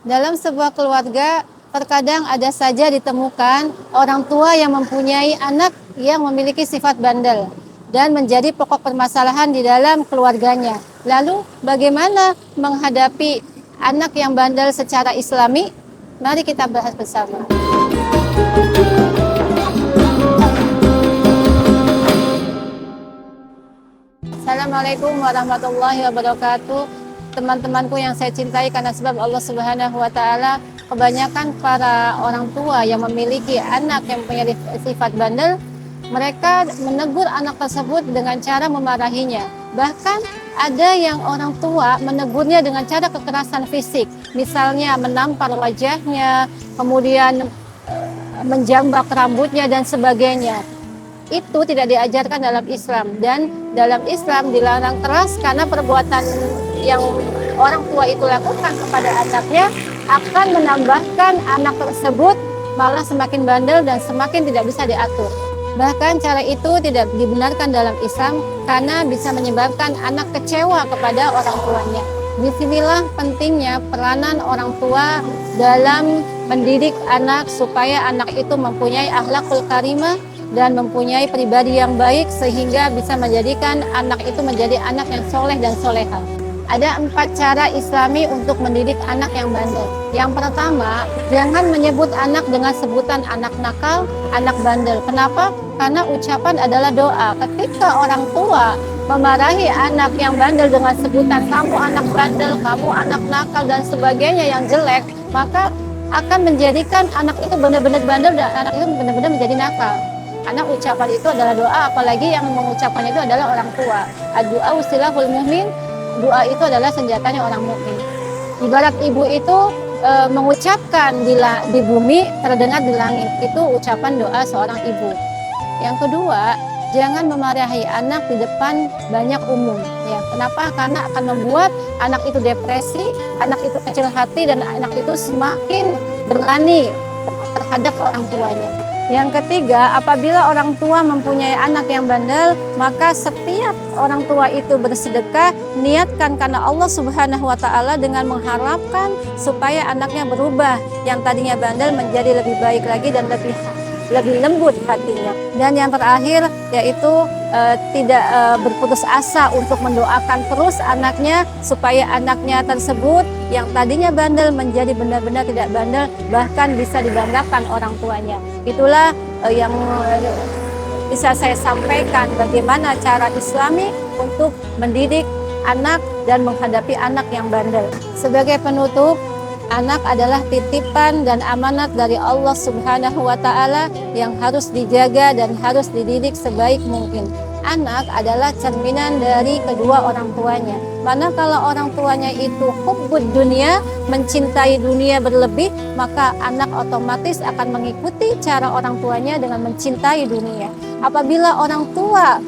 Dalam sebuah keluarga, terkadang ada saja ditemukan orang tua yang mempunyai anak yang memiliki sifat bandel dan menjadi pokok permasalahan di dalam keluarganya. Lalu, bagaimana menghadapi anak yang bandel secara Islami? Mari kita bahas bersama. Assalamualaikum warahmatullahi wabarakatuh. Teman-temanku yang saya cintai, karena sebab Allah Subhanahu wa taala, kebanyakan para orang tua yang memiliki anak yang punya sifat bandel, mereka menegur anak tersebut dengan cara memarahinya. Bahkan ada yang orang tua menegurnya dengan cara kekerasan fisik, misalnya menampar wajahnya, kemudian menjambak rambutnya dan sebagainya. Itu tidak diajarkan dalam Islam, dan dalam Islam dilarang keras, karena perbuatan yang orang tua itu lakukan kepada anaknya akan menambahkan anak tersebut malah semakin bandel dan semakin tidak bisa diatur. Bahkan cara itu tidak dibenarkan dalam Islam karena bisa menyebabkan anak kecewa kepada orang tuanya. Disinilah pentingnya peranan orang tua dalam mendidik anak supaya anak itu mempunyai akhlakul karimah dan mempunyai pribadi yang baik, sehingga bisa menjadikan anak itu menjadi anak yang soleh dan soleha. Ada 4 cara Islami untuk mendidik anak yang bandel. Yang pertama, jangan menyebut anak dengan sebutan anak nakal, anak bandel. Kenapa? Karena ucapan adalah doa. Ketika orang tua memarahi anak yang bandel dengan sebutan kamu anak bandel, kamu anak nakal dan sebagainya yang jelek, maka akan menjadikan anak itu benar-benar bandel dan anak itu benar-benar menjadi nakal. Karena ucapan itu adalah doa, apalagi yang mengucapkannya itu adalah orang tua. Ad-du'a silahul mu'min, doa itu adalah senjatanya orang mukmin. Ibarat ibu itu mengucapkan di bumi, terdengar di langit. Itu ucapan doa seorang ibu. Yang kedua, jangan memarahi anak di depan banyak umum. Ya, kenapa? Karena akan membuat anak itu depresi, anak itu kecil hati, dan anak itu semakin berani terhadap orang tuanya. Yang ketiga, apabila orang tua mempunyai anak yang bandel, maka setiap orang tua itu bersedekah, niatkan karena Allah Subhanahu wa taala dengan mengharapkan supaya anaknya berubah yang tadinya bandel menjadi lebih baik lagi dan lebih lembut hatinya. Dan yang terakhir yaitu tidak berputus asa untuk mendoakan terus anaknya supaya anaknya tersebut yang tadinya bandel menjadi benar-benar tidak bandel, bahkan bisa dibanggakan orang tuanya. Itulah yang bisa saya sampaikan, bagaimana cara Islami untuk mendidik anak dan menghadapi anak yang bandel. Sebagai penutup, anak adalah titipan dan amanat dari Allah Subhanahu wa taala yang harus dijaga dan harus dididik sebaik mungkin. Anak adalah cerminan dari kedua orang tuanya. Manakala orang tuanya itu hubbud dunia, mencintai dunia berlebih, maka anak otomatis akan mengikuti cara orang tuanya dengan mencintai dunia. Apabila orang tua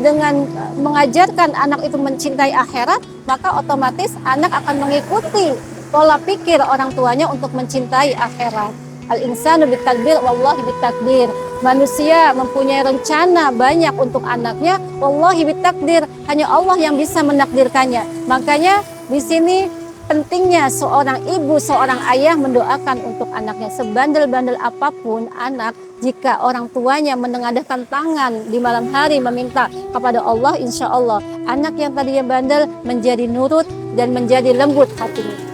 dengan mengajarkan anak itu mencintai akhirat, maka otomatis anak akan mengikuti pola pikir orang tuanya untuk mencintai akhirat. Al-insanu bitakdir, wallahi bitakdir. Manusia mempunyai rencana banyak untuk anaknya, wallahi bitakdir. Hanya Allah yang bisa menakdirkannya. Makanya di sini pentingnya seorang ibu, seorang ayah mendoakan untuk anaknya. Sebandel-bandel apapun anak, jika orang tuanya menengadahkan tangan di malam hari meminta kepada Allah, insya Allah anak yang tadinya bandel menjadi nurut dan menjadi lembut hatinya.